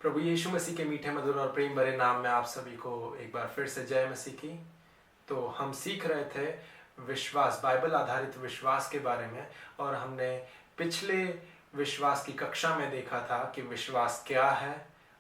प्रभु यीशु मसीह के मीठे मधुर और प्रेम भरे नाम में आप सभी को एक बार फिर से जय मसीह की। तो हम सीख रहे थे विश्वास, बाइबल आधारित विश्वास के बारे में, और हमने पिछले विश्वास की कक्षा में देखा था कि विश्वास क्या है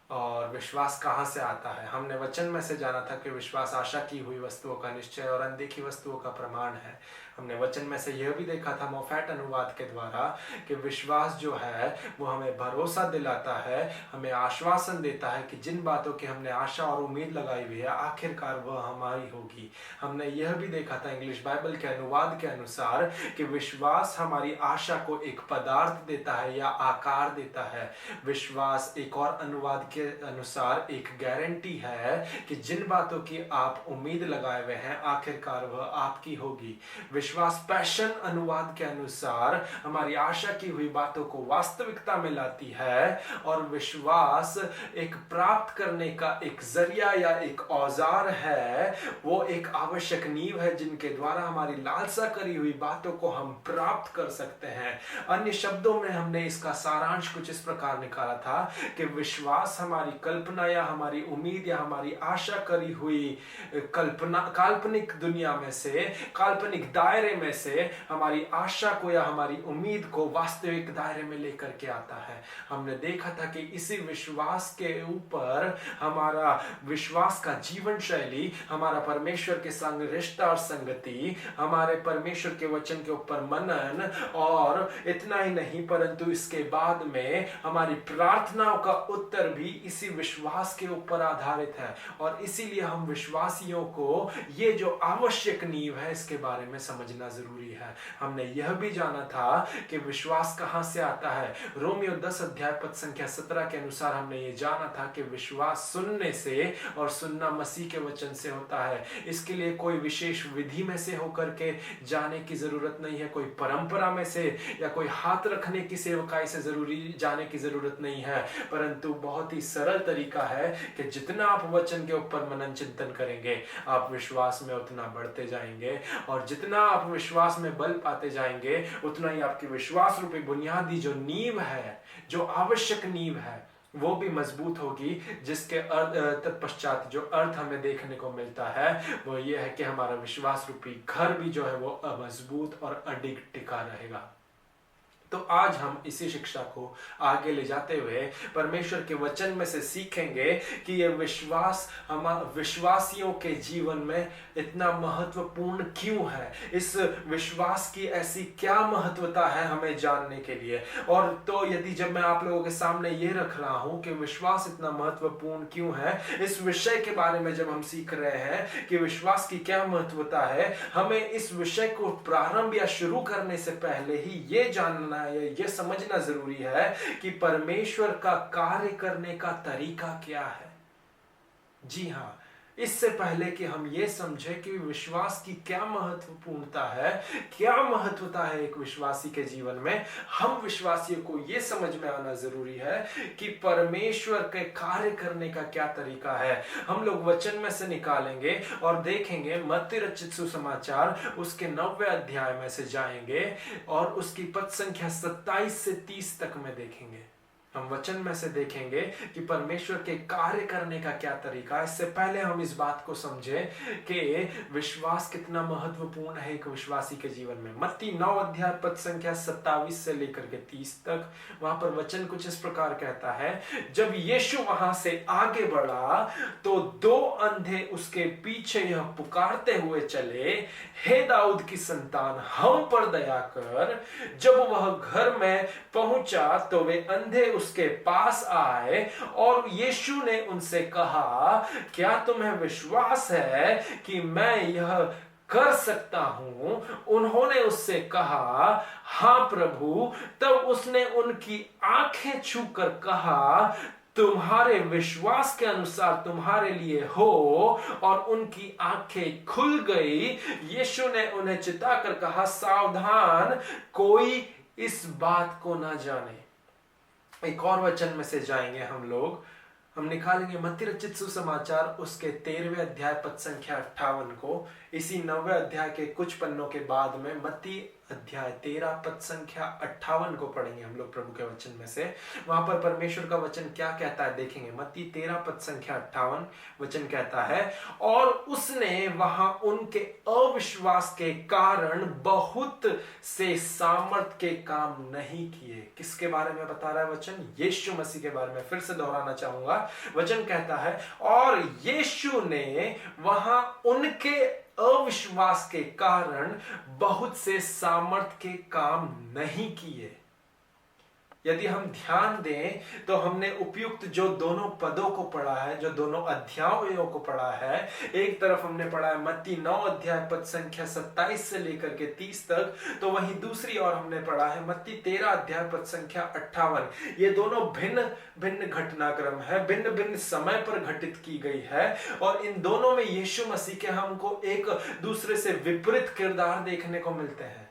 और विश्वास कहाँ से आता है। हमने वचन में से जाना था कि विश्वास आशा की हुई वस्तुओं का निश्चय और अनदेखी वस्तुओं का प्रमाण है। हमने वचन में से यह भी देखा था मोफैट अनुवाद के द्वारा कि विश्वास जो है वो हमें भरोसा दिलाता है, हमें आश्वासन देता है कि जिन बातों की हमने आशा और उम्मीद लगाई हुई है आखिरकार वह हमारी होगी। हमने यह भी देखा था इंग्लिश बाइबल के अनुवाद के अनुसार कि विश्वास हमारी आशा को एक पदार्थ देता है या आकार देता है। विश्वास एक और अनुवाद के अनुसार एक गारंटी है कि जिन बातों की आप उम्मीद लगाए हुए हैं आखिरकार वह आपकी होगी। विश्वास पैशन अनुवाद के अनुसार हमारी आशा की हुई बातों को वास्तविकता में लाती है, और विश्वास एक प्राप्त करने का एक जरिया या एक औजार है, वो एक आवश्यक नींव है जिनके द्वारा हमारी लालसा करी हुई बातों को हम प्राप्त कर सकते हैं। अन्य शब्दों में हमने इसका सारांश कुछ इस प्रकार निकाला था कि विश्वास हमारी कल्पना या हमारी उम्मीद या हमारी आशा करी हुई कल्पना, काल्पनिक दुनिया में से, काल्पनिक दायरे में से हमारी आशा को या हमारी उम्मीद को वास्तविक दायरे में लेकर के आता है। हमने देखा था कि इसी विश्वास के ऊपर हमारा विश्वास का जीवन शैली, हमारा परमेश्वर के संग रिश्ता और संगति, हमारे परमेश्वर के वचन के ऊपर मनन, और इतना ही नहीं परंतु इसके बाद में हमारी प्रार्थनाओं का उत्तर भी इसी विश्वास के ऊपर आधारित है। और इसीलिए हम विश्वासियों को ये जो आवश्यक नींव है इसके बारे में समझना जरूरी है। हमने यह भी जाना था कि विश्वास कहां से आता है। रोमियो 10 अध्याय पद संख्या 17 के अनुसार हमने ये जाना था कि विश्वास सुनने से और सुनना मसीह के वचन से होता है। इसके लिए कोई विशेष विधि में से होकर के जाने की जरूरत नहीं है, कोई परंपरा में से या कोई हाथ रखने की सेवकाई से जरूरी जाने की जरूरत नहीं है, परंतु बहुत ही सरल तरीका है कि जितना आप वचन के ऊपर मनन चिंतन करेंगे आप विश्वास में उतना बढ़ते जाएंगे, और जितना आप विश्वास में बल पाते जाएंगे उतना ही आपकी विश्वास रूपी बुनियादी जो नींव है, जो आवश्यक नींव है, वो भी मजबूत होगी। जिसके तत्पश्चात जो अर्थ हमें देखने को मिलता है वो ये है कि हमारा विश्वास रूपी घर भी जो है वो मजबूत और अडिग टिका रहेगा। तो आज हम इसी शिक्षा को आगे ले जाते हुए परमेश्वर के वचन में से सीखेंगे कि ये विश्वास विश्वासियों के जीवन में इतना महत्वपूर्ण क्यों है, इस विश्वास की ऐसी क्या महत्वता है हमें जानने के लिए। और तो यदि जब मैं आप लोगों के सामने ये रख रहा हूं कि विश्वास इतना महत्वपूर्ण क्यों है, इस विषय के बारे में जब हम सीख रहे हैं कि विश्वास की क्या महत्वता है, हमें इस विषय को प्रारंभ या शुरू करने से पहले ही ये जानना, ये समझना जरूरी है कि परमेश्वर का कार्य करने का तरीका क्या है। जी हां, इससे पहले कि हम ये समझें कि विश्वास की क्या महत्वपूर्णता है, क्या महत्वता है एक विश्वासी के जीवन में, हम विश्वासियों को ये समझ में आना जरूरी है कि परमेश्वर के कार्य करने का क्या तरीका है। हम लोग वचन में से निकालेंगे और देखेंगे मत्ती रचित सुसमाचार उसके 9वें अध्याय में से जाएंगे और उसकी पद संख्या 27 से 30 तक में देखेंगे। हम वचन में से देखेंगे कि परमेश्वर के कार्य करने का क्या तरीका है। इससे पहले हम इस बात को समझें कि विश्वास कितना महत्वपूर्ण है एक विश्वासी के जीवन में। मत्ती 9 अध्याय पद संख्या 27 से लेकर के 30 तक, वहां पर वचन कुछ इस प्रकार कहता है, जब यीशु वहां से आगे बढ़ा तो 2 अंधे उसके पीछे यह पुकारते हुए चले, हे दाऊद की संतान हम पर दया कर। जब वह घर में पहुंचा तो वे अंधे उसके पास आए और यीशु ने उनसे कहा, क्या तुम्हें विश्वास है कि मैं यह कर सकता हूं? उन्होंने उससे कहा, हां प्रभु। तब उसने उनकी आंखें छूकर कहा, तुम्हारे विश्वास के अनुसार तुम्हारे लिए हो, और उनकी आंखें खुल गई। यीशु ने उन्हें चिताकर कहा, सावधान, कोई इस बात को ना जाने। एक और वचन में से जाएंगे हम निकालेंगे मत्ती रचित सुसमाचार उसके 13वें अध्याय पद संख्या 58 को। इसी 9वें अध्याय के कुछ पन्नों के बाद में मत्ती अध्याय 13 पद संख्या 58 को पढ़ेंगे हम लोग प्रभु के वचन में से। वहां पर परमेश्वर का वचन क्या कहता है देखेंगे। मत्ती 13 पद संख्या 58 वचन कहता है, और उसने वहां उनके अविश्वास के कारण बहुत से सामर्थ के काम नहीं किए। किसके बारे में बता रहा है वचन? यीशु मसीह के बारे में। फिर से दोहराना चाहूंगा, वचन कहता है और यीशु ने वहां उनके अविश्वास के कारण बहुत से सामर्थ के काम नहीं किए। यदि हम ध्यान दें तो हमने उपयुक्त जो दोनों पदों को पढ़ा है, जो दोनों अध्यायों को पढ़ा है, एक तरफ हमने पढ़ा है मत्ती 9 अध्याय पद संख्या 27 से लेकर के 30 तक, तो वहीं दूसरी ओर हमने पढ़ा है मत्ती 13 अध्याय पद संख्या 58। ये दोनों भिन्न भिन्न घटनाक्रम है, भिन्न भिन्न समय पर घटित की गई है, और इन दोनों में यीशु मसीह के हमको एक दूसरे से विपरीत किरदार देखने को मिलते हैं।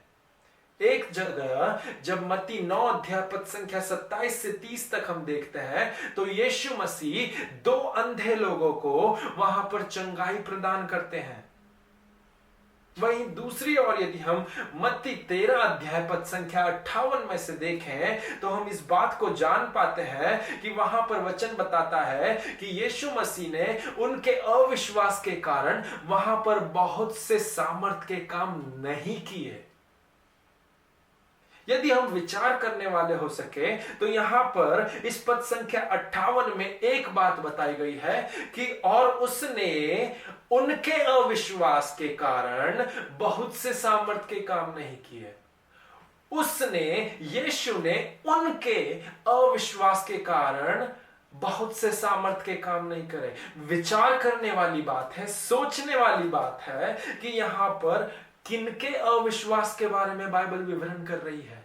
एक जगह जब मत्ती 9 अध्याय पद संख्या 27 से 30 तक हम देखते हैं तो यीशु मसीह 2 अंधे लोगों को वहां पर चंगाई प्रदान करते हैं। वहीं दूसरी ओर यदि हम मत्ती 13 अध्याय पद संख्या 58 में से देखें तो हम इस बात को जान पाते हैं कि वहां पर वचन बताता है कि यीशु मसीह ने उनके अविश्वास के कारण वहां पर बहुत से सामर्थ के काम नहीं किए। यदि हम विचार करने वाले हो सके तो यहां पर इस पद संख्या 58 में एक बात बताई गई है कि और उसने उनके अविश्वास के कारण बहुत से सामर्थ के काम नहीं किए। उसने, यीशु ने उनके अविश्वास के कारण बहुत से सामर्थ के काम नहीं करे। विचार करने वाली बात है, सोचने वाली बात है कि यहां पर किनके अविश्वास के बारे में बाइबल विवरण कर रही है।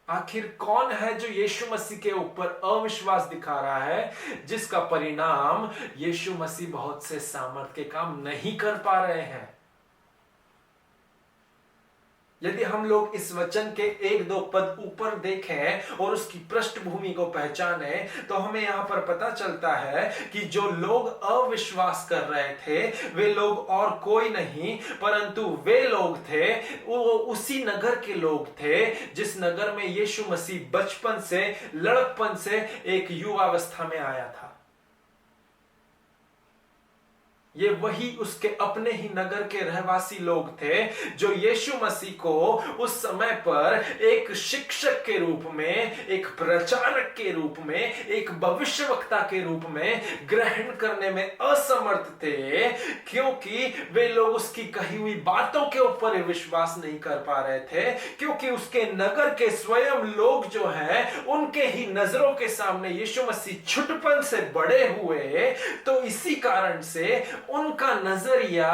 आखिर कौन है जो यीशु मसीह के ऊपर अविश्वास दिखा रहा है, जिसका परिणाम यीशु मसीह बहुत से सामर्थ के काम नहीं कर पा रहे हैं। यदि हम लोग इस वचन के 1-2 पद ऊपर देखें और उसकी पृष्ठभूमि को पहचाने तो हमें यहां पर पता चलता है कि जो लोग अविश्वास कर रहे थे वे लोग और कोई नहीं परंतु वे लोग थे, वो उसी नगर के लोग थे जिस नगर में यीशु मसीह बचपन से, लड़कपन से एक युवावस्था में आया था। ये वही उसके अपने ही नगर के रहवासी लोग थे जो यीशु मसीह को उस समय पर एक शिक्षक के रूप में, एक प्रचारक के रूप में, एक भविष्यवक्ता के रूप में ग्रहण करने में असमर्थ थे, क्योंकि वे लोग उसकी कही हुई बातों के ऊपर विश्वास नहीं कर पा रहे थे, क्योंकि उसके नगर के स्वयं लोग जो हैं उनके ही नजरों के सामने यीशु मसीह छुटपन से बड़े हुए। तो इसी कारण से उनका नजरिया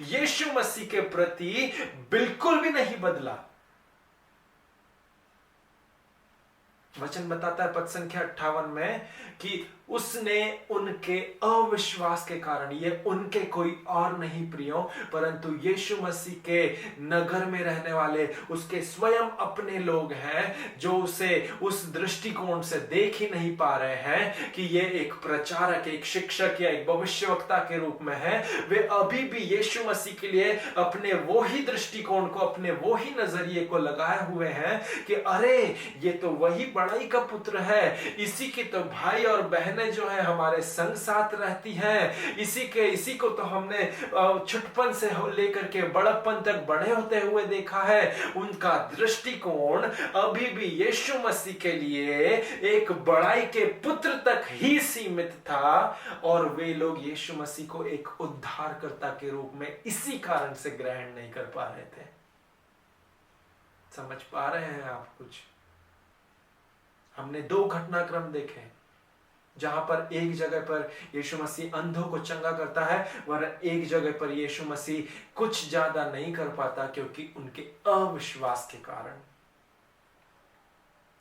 यीशु मसीह के प्रति बिल्कुल भी नहीं बदला। वचन बताता है पद संख्या 58 में कि उसने उनके अविश्वास के कारण, ये उनके कोई और नहीं प्रियो परंतु यीशु मसीह के नगर में रहने वाले उसके स्वयं अपने लोग हैं जो उसे उस दृष्टिकोण से देख ही नहीं पा रहे हैं कि ये एक प्रचारक, एक शिक्षक या एक भविष्यवक्ता के रूप में है। वे अभी भी यीशु मसीह के लिए अपने वो ही दृष्टिकोण को, अपने वो ही नजरिए को लगाए हुए हैं कि अरे ये तो वही बड़ाई का पुत्र है, इसी के तो भाई और बहनें जो है हमारे संग साथ रहती हैं, इसी को तो हमने छुटपन से लेकर के बड़प्पन तक बड़े होते हुए देखा है। उनका दृष्टिकोण अभी भी यीशु मसीह के लिए एक बड़ाई के पुत्र तक ही सीमित था और वे लोग यीशु मसीह को एक उद्धारकर्ता के रूप में इसी कारण से ग्रहण नहीं कर पा रहे थे। समझ पा रहे हैं आप कुछ? हमने 2 घटनाक्रम देखे जहां पर एक जगह पर यीशु मसीह अंधों को चंगा करता है और एक जगह पर यीशु मसीह कुछ ज्यादा नहीं कर पाता क्योंकि उनके अविश्वास के कारण।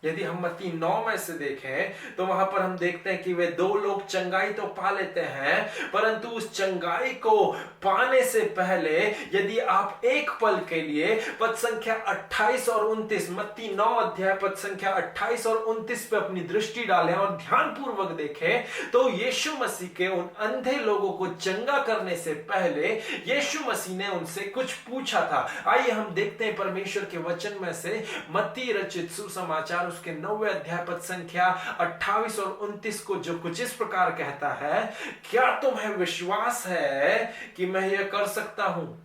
यदि हम मत्ती 9 में से देखें तो वहां पर हम देखते हैं कि वे दो लोग चंगाई तो पा लेते हैं, परंतु उस चंगाई को पाने से पहले यदि आप एक पल के लिए पद संख्या 28 और 29, मत्ती 9 अध्याय पद संख्या 28 और 29 पे अपनी दृष्टि डालें और ध्यानपूर्वक देखें, तो यीशु मसीह के उन अंधे लोगों को चंगा करने से पहले यीशु मसीह ने उनसे कुछ पूछा था। आइए हम देखते हैं परमेश्वर के वचन में से मत्ती रचित सुसमाचार उसके 9वें अध्याय पद संख्या 28 और 29 को, जो कुछ इस प्रकार कहता है, क्या तुम्हें विश्वास है कि मैं यह कर सकता हूं?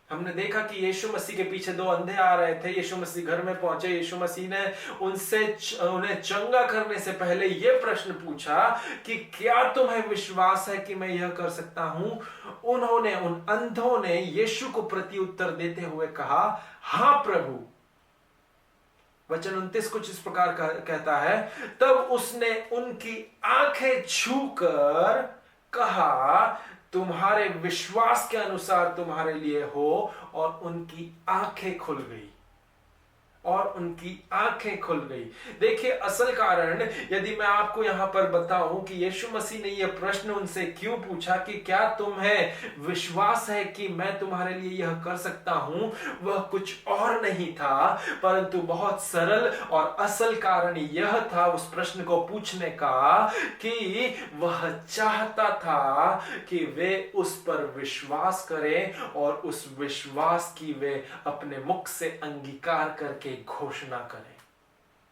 हमने देखा कि यीशु मसीह के पीछे दो अंधे आ रहे थे। यीशु मसीह घर में पहुंचे, यीशु मसीह ने उन्हें चंगा करने से पहले यह प्रश्न पूछा कि क्या तुम्हें विश्वास है कि मैं यह कर सकता हूं? उन अंधों ने यीशु को प्रति उत्तर देते हुए कहा, हां प्रभु। वचन 29 कुछ इस प्रकार कहता है, तब उसने उनकी आंखें छूकर कहा, तुम्हारे विश्वास के अनुसार तुम्हारे लिए हो, और उनकी आंखें खुल गई। देखिए, असल कारण यदि मैं आपको यहां पर बताऊं कि यीशु मसीह ने यह प्रश्न उनसे क्यों पूछा कि क्या तुम्हें विश्वास है कि मैं तुम्हारे लिए यह कर सकता हूं, वह कुछ और नहीं था, परंतु बहुत सरल और असल कारण यह था उस प्रश्न को पूछने का कि वह चाहता था कि वे उस पर विश्वास करें और उस विश्वास की वे अपने मुख से अंगीकार करके घोषणा करें।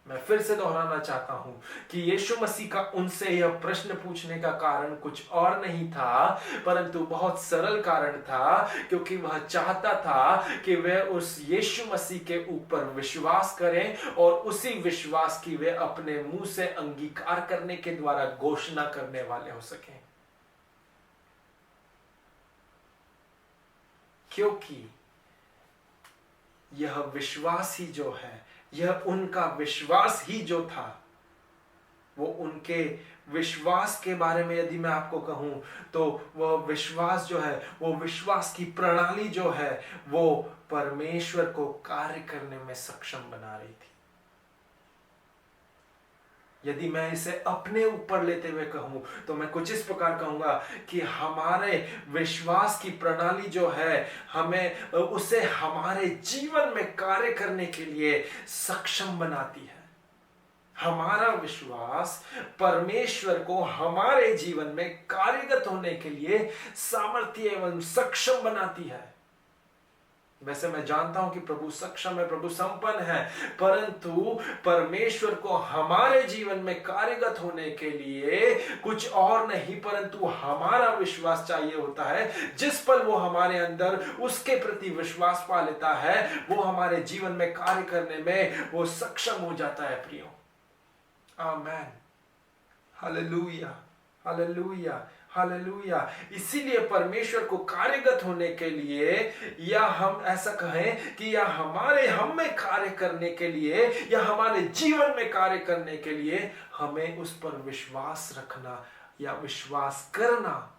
मैं फिर से दोहराना चाहता हूं कि यीशु मसीह का उनसे यह प्रश्न पूछने का कारण कुछ और नहीं था, परंतु बहुत सरल कारण था, क्योंकि वह चाहता था कि वे उस यीशु मसीह के ऊपर विश्वास करें और उसी विश्वास की वे अपने मुंह से अंगीकार करने के द्वारा घोषणा करने वाले हो सकें। क्योंकि यह विश्वास ही जो है, यह उनका विश्वास ही जो था, वो उनके विश्वास के बारे में यदि मैं आपको कहूं तो वह विश्वास जो है, वो विश्वास की प्रणाली जो है, वो परमेश्वर को कार्य करने में सक्षम बना रही थी। यदि मैं इसे अपने ऊपर लेते हुए कहूं तो मैं कुछ इस प्रकार कहूंगा कि हमारे विश्वास की प्रणाली जो है, हमें उसे हमारे जीवन में कार्य करने के लिए सक्षम बनाती है। हमारा विश्वास परमेश्वर को हमारे जीवन में कार्यगत होने के लिए सामर्थ्य एवं सक्षम बनाती है। वैसे मैं जानता हूं कि प्रभु सक्षम है, प्रभु संपन्न है, परंतु परमेश्वर को हमारे जीवन में कार्यगत होने के लिए कुछ और नहीं परंतु हमारा विश्वास चाहिए होता है। जिस पल वो हमारे अंदर उसके प्रति विश्वास पा लेता है, वो हमारे जीवन में कार्य करने में वो सक्षम हो जाता है। प्रियो, आमेन, हालेलुया, हालेलुया, हालेलुया। इसीलिए परमेश्वर को कार्यगत होने के लिए, या हम ऐसा कहें कि या हमारे हम में कार्य करने के लिए, या हमारे जीवन में कार्य करने के लिए, हमें उस पर विश्वास रखना या विश्वास करना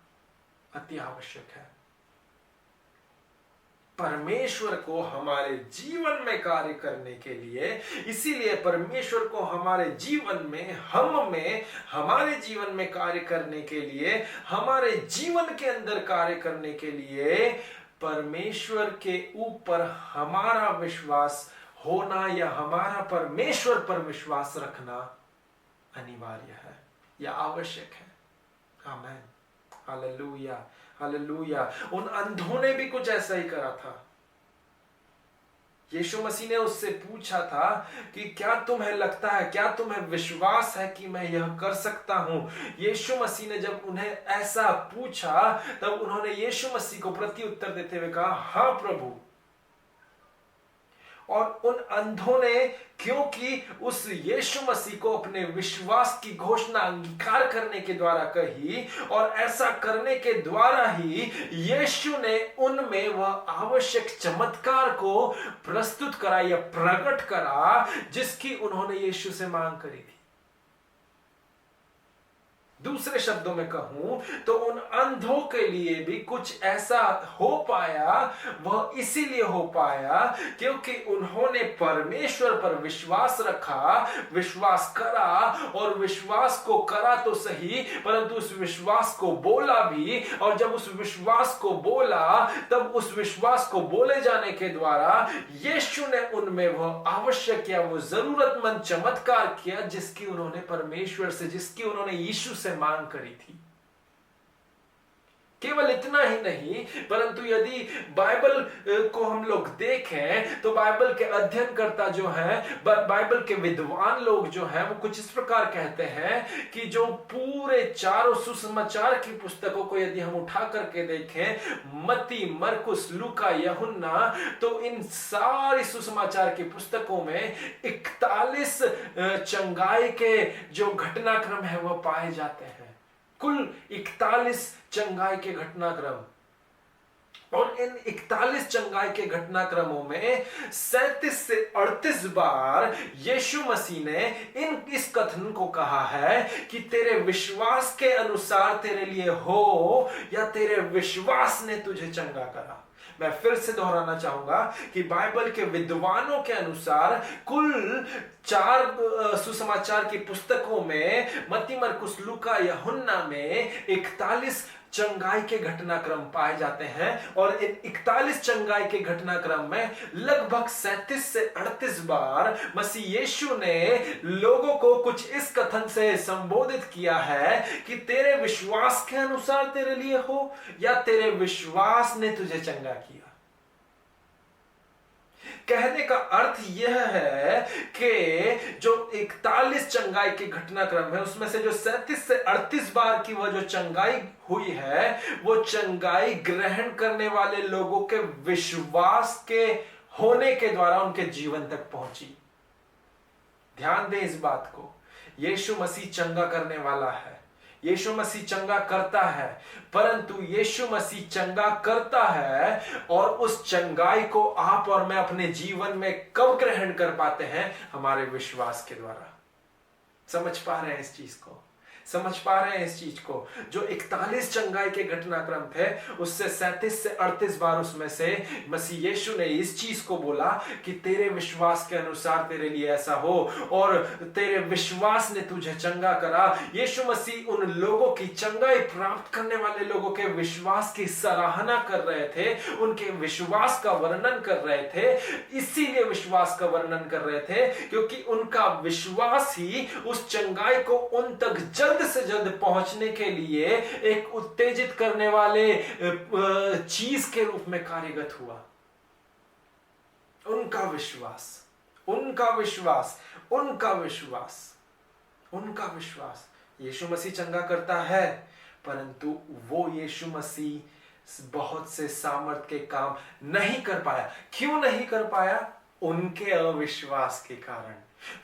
अति आवश्यक है। परमेश्वर को हमारे जीवन में कार्य करने के लिए, इसीलिए परमेश्वर को हमारे जीवन में, हमारे जीवन में कार्य करने के लिए, हमारे जीवन के अंदर कार्य करने के लिए परमेश्वर के ऊपर हमारा विश्वास होना या हमारा परमेश्वर पर विश्वास रखना अनिवार्य है या आवश्यक है। आमेन, हालेलुया, हालेलुया। उन अंधों ने भी कुछ ऐसा ही करा था। यीशु मसीह ने उससे पूछा था कि क्या तुम्हें लगता है, क्या तुम्हें विश्वास है कि मैं यह कर सकता हूं? यीशु मसीह ने जब उन्हें ऐसा पूछा, तब उन्होंने यीशु मसीह को प्रति उत्तर देते हुए कहा, हां प्रभु। और उन अंधों ने, क्योंकि उस यीशु मसीह को अपने विश्वास की घोषणा अंगीकार करने के द्वारा कही, और ऐसा करने के द्वारा ही यीशु ने उनमें वह आवश्यक चमत्कार को प्रस्तुत करा या प्रकट करा जिसकी उन्होंने यीशु से मांग करी थी। दूसरे शब्दों में कहूं तो उन अंधों के लिए भी कुछ ऐसा हो पाया, वह इसीलिए हो पाया क्योंकि उन्होंने परमेश्वर पर विश्वास रखा, विश्वास करा, और विश्वास को करा तो सही परंतु उस विश्वास को बोला भी, और जब उस विश्वास को बोला तब उस विश्वास को बोले जाने के द्वारा यीशु ने उनमें वह आवश्यक या वो जरूरतमंद चमत्कार किया जिसकी उन्होंने परमेश्वर से, जिसकी उन्होंने यीशु से मांग करी थी। केवल इतना ही नहीं परंतु यदि बाइबल को हम लोग देखें तो बाइबल के अध्ययनकर्ता जो हैं, बाइबल के विद्वान लोग जो हैं, वो कुछ इस प्रकार कहते हैं कि जो पूरे चारों सुसमाचार की पुस्तकों को यदि हम उठा करके देखें, मत्ती, मरकुस, लूका, यूहन्ना, तो इन सारी सुसमाचार की पुस्तकों में 41 चंगाई के जो घटनाक्रम है वह पाए जाते हैं। कुल 41 चंगाई के घटनाक्रम, और इन 41 चंगाई के घटनाक्रमों में 37 से 38 बार यीशु मसीह ने इस कथन को कहा है कि तेरे विश्वास के अनुसार तेरे लिए हो या तेरे विश्वास ने तुझे चंगा करा। मैं फिर से दोहराना चाहूंगा कि बाइबल के विद्वानों के अनुसार कुल 4 सुसमाचार की पुस्तकों में, मत्ती, मरकुस, लूका, यूहन्ना में 41 चंगाई के घटनाक्रम पाए जाते हैं, और इन 41 चंगाई के घटनाक्रम में लगभग 37 से 38 बार मसीह यीशु ने लोगों को कुछ इस कथन से संबोधित किया है कि तेरे विश्वास के अनुसार तेरे लिए हो या तेरे विश्वास ने तुझे चंगा किया। कहने का अर्थ यह है कि जो 41 चंगाई के घटनाक्रम है उसमें से जो 37 से 38 बार की वह जो चंगाई हुई है वो चंगाई ग्रहण करने वाले लोगों के विश्वास के होने के द्वारा उनके जीवन तक पहुंची। ध्यान दें इस बात को, यीशु मसीह चंगा करने वाला है, यीशु मसीह चंगा करता है, परंतु यीशु मसीह चंगा करता है और उस चंगाई को आप और मैं अपने जीवन में कब ग्रहण कर पाते हैं? हमारे विश्वास के द्वारा। समझ पा रहे हैं इस चीज को? समझ पा रहे हैं इस चीज को? जो 41 चंगाई के घटनाक्रम थे उससे 37 से 38 बार उसमें से मसीह यीशु ने इस चीज को बोला कि तेरे विश्वास के अनुसार तेरे लिए ऐसा हो और तेरे विश्वास ने तुझे चंगा करा। यीशु मसीह उन लोगों की चंगाई प्राप्त करने वाले लोगों के विश्वास की सराहना कर रहे थे, उनके विश्वास का वर्णन कर रहे थे। इसीलिए विश्वास का वर्णन कर रहे थे क्योंकि उनका विश्वास ही उस चंगाई को उन तक जल्द से जल्द पहुंचने के लिए एक उत्तेजित करने वाले चीज के रूप में कार्यगत हुआ। उनका विश्वास, उनका विश्वास, उनका विश्वास, उनका विश्वास। यीशु मसीह चंगा करता है परंतु वो यीशु मसीह बहुत से सामर्थ के काम नहीं कर पाया। क्यों नहीं कर पाया? उनके अविश्वास के कारण।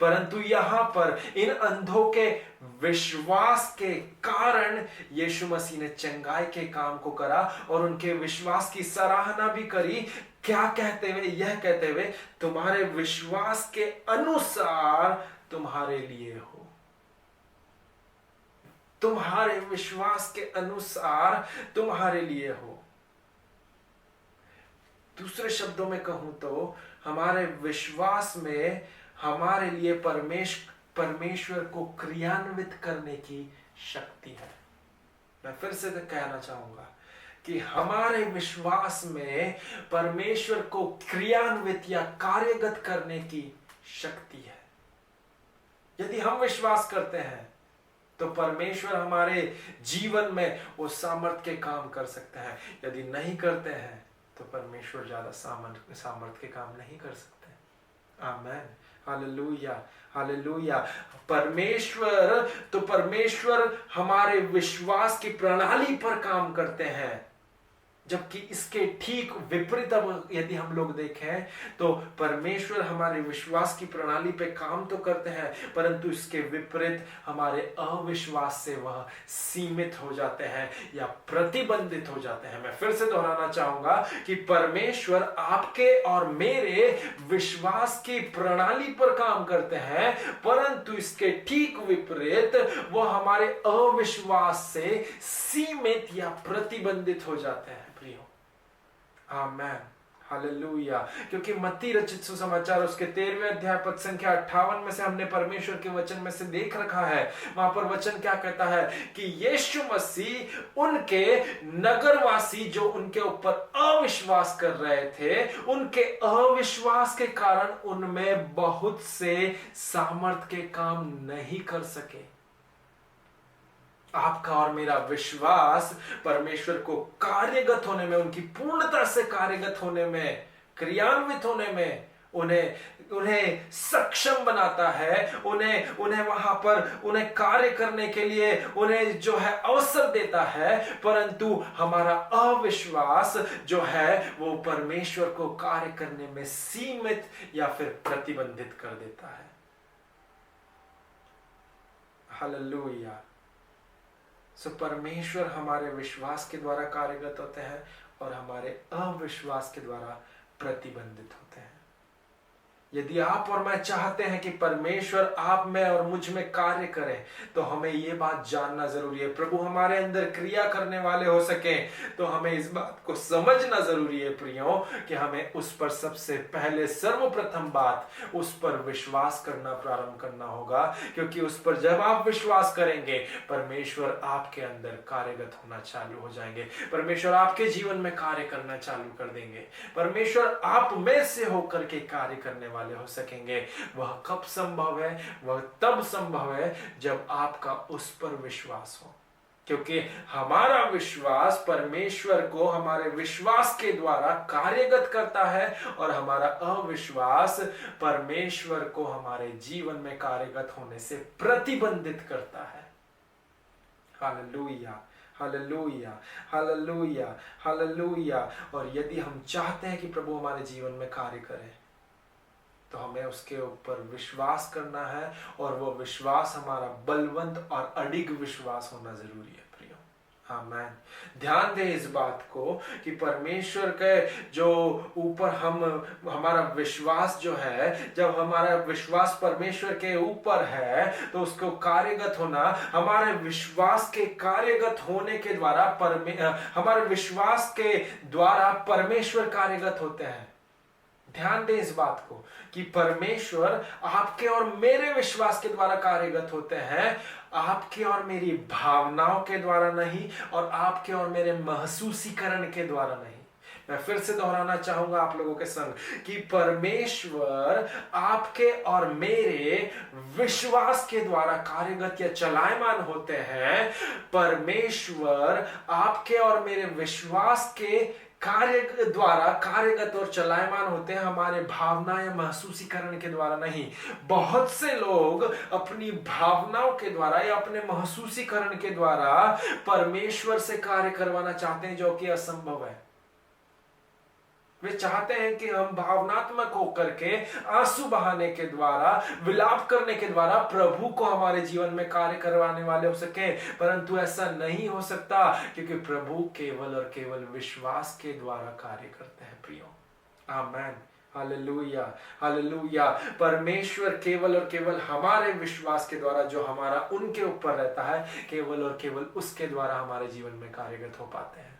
परंतु यहां पर इन अंधों के विश्वास के कारण यीशु मसीह ने चंगाई के काम को करा और उनके विश्वास की सराहना भी करी। क्या कहते हुए? यह कहते हुए तुम्हारे विश्वास के अनुसार तुम्हारे लिए हो। तुम्हारे विश्वास के अनुसार तुम्हारे लिए हो। दूसरे शब्दों में कहूं तो हमारे विश्वास में हमारे लिए परमेश्वर को क्रियान्वित करने की शक्ति है। मैं फिर से कहना चाहूंगा कि हमारे विश्वास में परमेश्वर को क्रियान्वित या कार्यगत करने की शक्ति है। यदि हम विश्वास करते हैं तो परमेश्वर हमारे जीवन में वो सामर्थ के काम कर सकते हैं। यदि नहीं करते हैं तो परमेश्वर ज्यादा सामर्थ के काम नहीं कर सकते। आमेन, हालेलुया, हालेलुया। परमेश्वर हमारे विश्वास की प्रणाली पर काम करते हैं। जबकि इसके ठीक विपरीत अब यदि हम लोग देखें तो परमेश्वर हमारे विश्वास की प्रणाली पे काम तो करते हैं, परंतु इसके विपरीत हमारे अविश्वास से वह सीमित हो जाते हैं या प्रतिबंधित हो जाते हैं। मैं फिर से दोहराना चाहूंगा कि परमेश्वर आपके और मेरे विश्वास की प्रणाली पर काम करते हैं, परंतु इसके ठीक विपरीत वह हमारे अविश्वास से सीमित या प्रतिबंधित हो जाते हैं। आमेन, हालेलुया। क्योंकि मत्ती रचित सुसमाचार उसके 13वें अध्याय पद संख्या 58 में से हमने परमेश्वर के वचन में से देख रखा है। वहां पर वचन क्या कहता है कि यीशु मसीह उनके नगरवासी जो उनके ऊपर अविश्वास कर रहे थे, उनके अविश्वास के कारण उनमें बहुत से सामर्थ के काम नहीं कर सके। आपका और मेरा विश्वास परमेश्वर को कार्यगत होने में, उनकी पूर्णता से कार्यगत होने में, क्रियान्वित होने में उन्हें सक्षम बनाता है, उन्हें वहां पर उन्हें कार्य करने के लिए उन्हें जो है अवसर देता है। परंतु हमारा अविश्वास जो है वो परमेश्वर को कार्य करने में सीमित या फिर प्रतिबंधित कर देता है। हालेलुया। सो परमेश्वर हमारे विश्वास के द्वारा कार्यगत होते हैं और हमारे अविश्वास के द्वारा प्रतिबंधित होते हैं। यदि आप और मैं चाहते हैं कि परमेश्वर आप में और मुझ में कार्य करें, तो हमें यह बात जानना जरूरी है। प्रभु हमारे अंदर क्रिया करने वाले हो सके तो हमें इस बात को समझना जरूरी है प्रियो, कि हमें उस पर सबसे पहले सर्वप्रथम बात उस पर विश्वास करना प्रारंभ करना होगा। क्योंकि उस पर जब आप विश्वास करेंगे, परमेश्वर आपके अंदर कार्यगत होना चालू हो जाएंगे। परमेश्वर आपके जीवन में कार्य करना चालू कर देंगे। परमेश्वर आप में से होकर के कार्य करने वाले हो सकेंगे। वह कब संभव है? वह तब संभव है जब आपका उस पर विश्वास हो। क्योंकि हमारा विश्वास परमेश्वर को हमारे विश्वास के द्वारा कार्यगत करता है और हमारा अविश्वास परमेश्वर को हमारे जीवन में कार्यगत होने से प्रतिबंधित करता है। Hallelujah, hallelujah, hallelujah, hallelujah. और यदि हम चाहते हैं कि प्रभु हमारे जीवन में कार्य करे, तो हमें उसके ऊपर विश्वास करना है, और वो विश्वास हमारा बलवंत और अडिग विश्वास होना जरूरी है प्रियो। आमीन। ध्यान दें इस बात को कि परमेश्वर के जो ऊपर हमारा विश्वास जो है, जब हमारा विश्वास परमेश्वर के ऊपर है तो उसको कार्यगत होना, हमारे विश्वास के कार्यगत होने के द्वारा हमारे विश्वास के द्वारा परमेश्वर कार्यगत होते हैं। ध्यान दें इस बात को कि परमेश्वर आपके और मेरे विश्वास के द्वारा कार्यगत होते हैं, आपके और मेरी भावनाओं के द्वारा नहीं, और आपके और मेरे महसूसीकरण के द्वारा नहीं। मैं फिर से दोहराना चाहूंगा आप लोगों के संग कि परमेश्वर आपके और मेरे विश्वास के द्वारा कार्यगत या चलायमान होते हैं। परमेश्वर आपके और मेरे विश्वास के कार्य द्वारा कार्यगत और चलायमान होते हैं, हमारे भावना या महसूसीकरण के द्वारा नहीं। बहुत से लोग अपनी भावनाओं के द्वारा या अपने महसूसीकरण के द्वारा परमेश्वर से कार्य करवाना चाहते हैं, जो कि असंभव है। वे चाहते हैं कि हम भावनात्मक होकर के आंसू बहाने के द्वारा, विलाप करने के द्वारा प्रभु को हमारे जीवन में कार्य करवाने वाले हो सके, परंतु ऐसा नहीं हो सकता, क्योंकि प्रभु केवल और केवल विश्वास के द्वारा कार्य करते हैं प्रियो। आमीन, हालेलुया, हालेलुया। परमेश्वर केवल और केवल हमारे विश्वास के द्वारा जो हमारा उनके ऊपर रहता है, केवल और केवल उसके द्वारा हमारे जीवन में कार्यगत हो पाते हैं।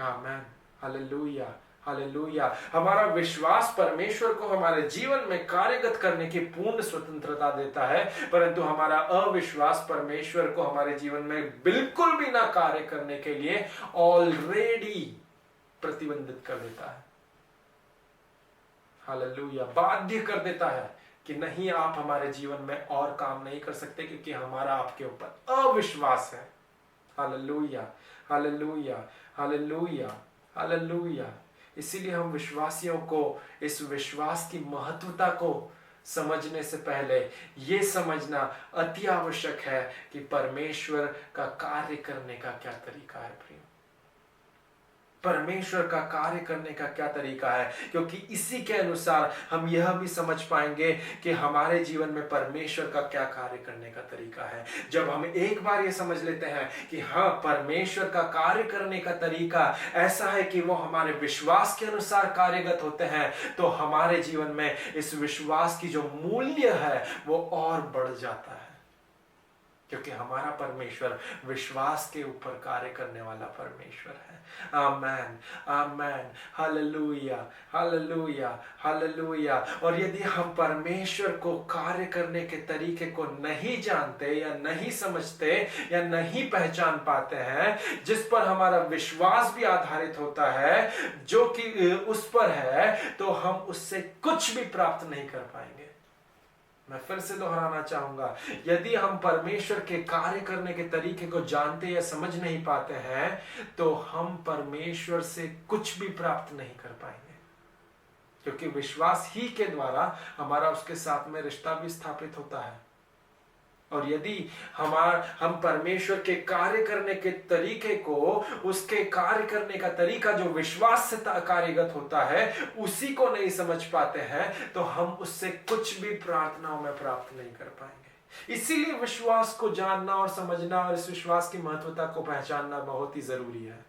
आमीन, हालेलुया, हालेलुया। हमारा विश्वास परमेश्वर को हमारे जीवन में कार्यगत करने की पूर्ण स्वतंत्रता देता है, परंतु हमारा अविश्वास परमेश्वर को हमारे जीवन में बिल्कुल भी ना कार्य करने के लिए ऑलरेडी प्रतिबंधित कर देता है। हालेलुया, बाध्य कर देता है कि नहीं, आप हमारे जीवन में और काम नहीं कर सकते, क्योंकि हमारा आपके ऊपर अविश्वास है। Hallelujah, hallelujah, hallelujah, hallelujah. इसीलिए हम विश्वासियों को इस विश्वास की महत्वता को समझने से पहले यह समझना अति आवश्यक है कि परमेश्वर का कार्य करने का क्या तरीका है प्रिय। परमेश्वर का कार्य करने का क्या तरीका है, क्योंकि इसी के अनुसार हम यह भी समझ पाएंगे कि हमारे जीवन में परमेश्वर का क्या कार्य करने का तरीका है। जब हम एक बार ये समझ लेते हैं कि हाँ, परमेश्वर का कार्य करने का तरीका ऐसा है कि वो हमारे विश्वास के अनुसार कार्यगत होते हैं, तो हमारे जीवन में इस विश्वास की जो मूल्य है वो और बढ़ जाता है, क्योंकि हमारा परमेश्वर विश्वास के ऊपर कार्य करने वाला परमेश्वर है। आमेन, आमेन, हालेलुया, हालेलुया, हालेलुया। और यदि हम परमेश्वर को कार्य करने के तरीके को नहीं जानते या नहीं समझते या नहीं पहचान पाते हैं, जिस पर हमारा विश्वास भी आधारित होता है, जो कि उस पर है, तो हम उससे कुछ भी प्राप्त नहीं कर पाएंगे। मैं फिर से दोहराना चाहूंगा, यदि हम परमेश्वर के कार्य करने के तरीके को जानते या समझ नहीं पाते हैं, तो हम परमेश्वर से कुछ भी प्राप्त नहीं कर पाएंगे, क्योंकि विश्वास ही के द्वारा हमारा उसके साथ में रिश्ता भी स्थापित होता है। और यदि हम परमेश्वर के कार्य करने के तरीके को, उसके कार्य करने का तरीका जो विश्वास से कार्यगत होता है, उसी को नहीं समझ पाते हैं, तो हम उससे कुछ भी प्रार्थनाओं में प्राप्त नहीं कर पाएंगे। इसीलिए विश्वास को जानना और समझना और इस विश्वास की महत्वता को पहचानना बहुत ही जरूरी है।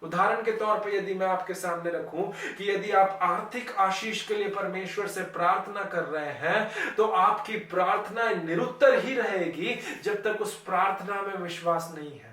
उदाहरण के तौर पे यदि मैं आपके सामने रखूं कि यदि आप आर्थिक आशीष के लिए परमेश्वर से प्रार्थना कर रहे हैं, तो आपकी प्रार्थना निरुत्तर ही रहेगी जब तक उस प्रार्थना में विश्वास नहीं है।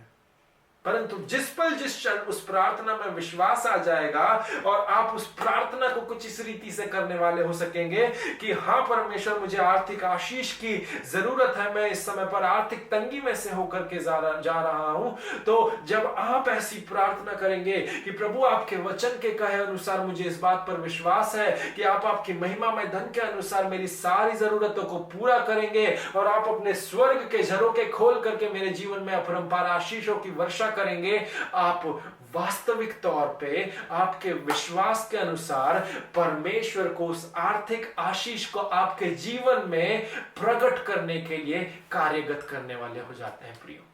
परंतु जिस पल जिस क्षण उस प्रार्थना में विश्वास आ जाएगा और आप उस प्रार्थना को कुछ इस रीति से करने वाले हो सकेंगे कि हाँ परमेश्वर, मुझे आर्थिक आशीष की जरूरत है, मैं इस समय पर आर्थिक तंगी में से होकर के जा रहा हूं, तो जब आप ऐसी प्रार्थना करेंगे कि प्रभु आपके वचन के कहे अनुसार मुझे इस बात पर विश्वास है कि आप आपकी महिमा में धन के अनुसार मेरी सारी जरूरतों को पूरा करेंगे और आप अपने स्वर्ग के झरोखे खोल करके मेरे जीवन में अपरंपार आशीषों की वर्षा करेंगे, आप वास्तविक तौर पे आपके विश्वास के अनुसार परमेश्वर को उस आर्थिक आशीष को आपके जीवन में प्रकट करने के लिए कार्यगत करने वाले हो जाते हैं। प्रियो,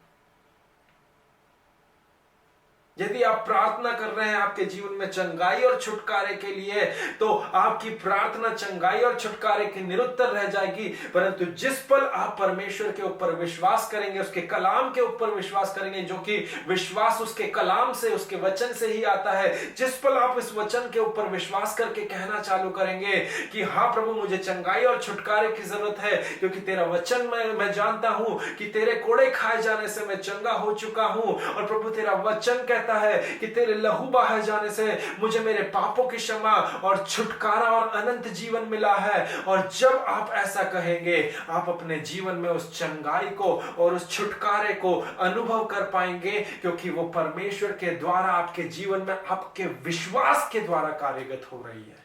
यदि आप प्रार्थना कर रहे हैं आपके जीवन में चंगाई और छुटकारे के लिए, तो आपकी प्रार्थना चंगाई और छुटकारे की निरुत्तर रह जाएगी। परंतु जिस पल आप परमेश्वर के ऊपर विश्वास करेंगे, उसके कलाम के ऊपर विश्वास करेंगे, जो कि विश्वास उसके कलाम से, उसके वचन से ही आता है, जिस पल आप इस वचन के ऊपर विश्वास करके कहना चालू करेंगे कि हाँ प्रभु, मुझे चंगाई और छुटकारे की जरूरत है, क्योंकि तेरा वचन मैं जानता हूं कि तेरे कोड़े खाए जाने से मैं चंगा हो चुका हूं, और प्रभु तेरा वचन कहता है कि तेरे लहू बहाए जाने से मुझे मेरे पापों की क्षमा और छुटकारा और अनंत जीवन मिला है। और जब आप ऐसा कहेंगे, आप अपने जीवन में उस चंगाई को और उस छुटकारे को अनुभव कर पाएंगे, क्योंकि वो परमेश्वर के द्वारा आपके जीवन में आपके विश्वास के द्वारा कार्यगत हो रही है।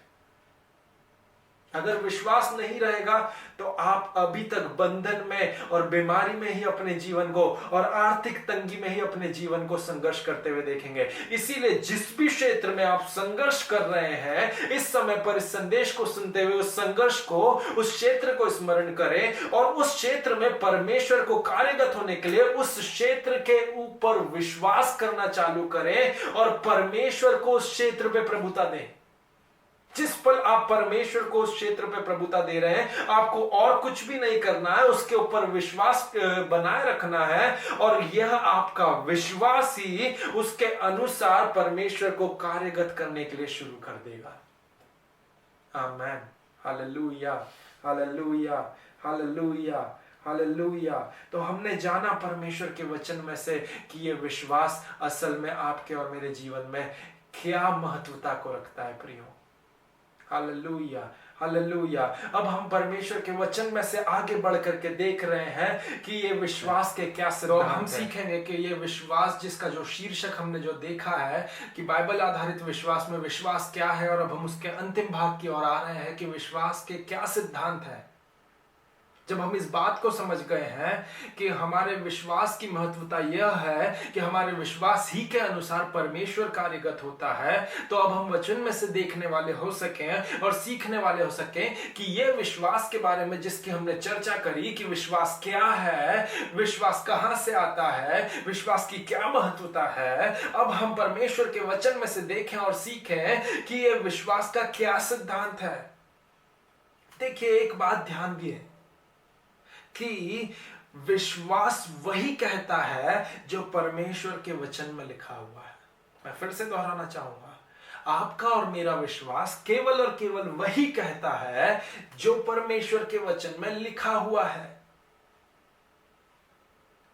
अगर विश्वास नहीं रहेगा तो आप अभी तक बंधन में और बीमारी में ही अपने जीवन को और आर्थिक तंगी में ही अपने जीवन को संघर्ष करते हुए देखेंगे। इसीलिए जिस भी क्षेत्र में आप संघर्ष कर रहे हैं, इस समय पर इस संदेश को सुनते हुए उस संघर्ष को, उस क्षेत्र को स्मरण करें और उस क्षेत्र में परमेश्वर को कार्यगत होने के लिए उस क्षेत्र के ऊपर विश्वास करना चालू करें और परमेश्वर को उस क्षेत्र पे प्रभुता दें। जिस पल आप परमेश्वर को उस क्षेत्र पे प्रभुता दे रहे हैं, आपको और कुछ भी नहीं करना है, उसके ऊपर विश्वास बनाए रखना है, और यह आपका विश्वास ही उसके अनुसार परमेश्वर को कार्यगत करने के लिए शुरू कर देगा। आमेन, हालेलुया, हालेलुया, हालेलुया, हालेलुया। तो हमने जाना परमेश्वर के वचन में से कि यह विश्वास असल में आपके और मेरे जीवन में क्या महत्वता को रखता है। प्रियो, हालेलुया, हालेलुया। अब हम परमेश्वर के वचन में से आगे बढ़ करके देख रहे हैं कि ये विश्वास के क्या सिद्धांत हैं। हम सीखेंगे कि ये विश्वास, जिसका जो शीर्षक हमने जो देखा है कि बाइबल आधारित विश्वास में विश्वास क्या है, और अब हम उसके अंतिम भाग की ओर आ रहे हैं कि विश्वास के क्या सिद्धांत है। जब हम इस बात को समझ गए हैं कि हमारे विश्वास की महत्वता यह है कि हमारे विश्वास ही के अनुसार परमेश्वर कार्यगत होता है, तो अब हम वचन में से देखने वाले हो सकें और सीखने वाले हो सकें कि यह विश्वास के बारे में जिसकी हमने चर्चा करी कि विश्वास क्या है, विश्वास कहां से आता है, विश्वास की क्या महत्वता है, अब हम परमेश्वर के वचन में से देखें और सीखें कि यह विश्वास का क्या सिद्धांत है। देखिए, एक बात ध्यान दिए कि विश्वास वही कहता है जो परमेश्वर के वचन में लिखा हुआ है। मैं फिर से दोहराना चाहूंगा, आपका और मेरा विश्वास केवल और केवल वही कहता है जो परमेश्वर के वचन में लिखा हुआ है।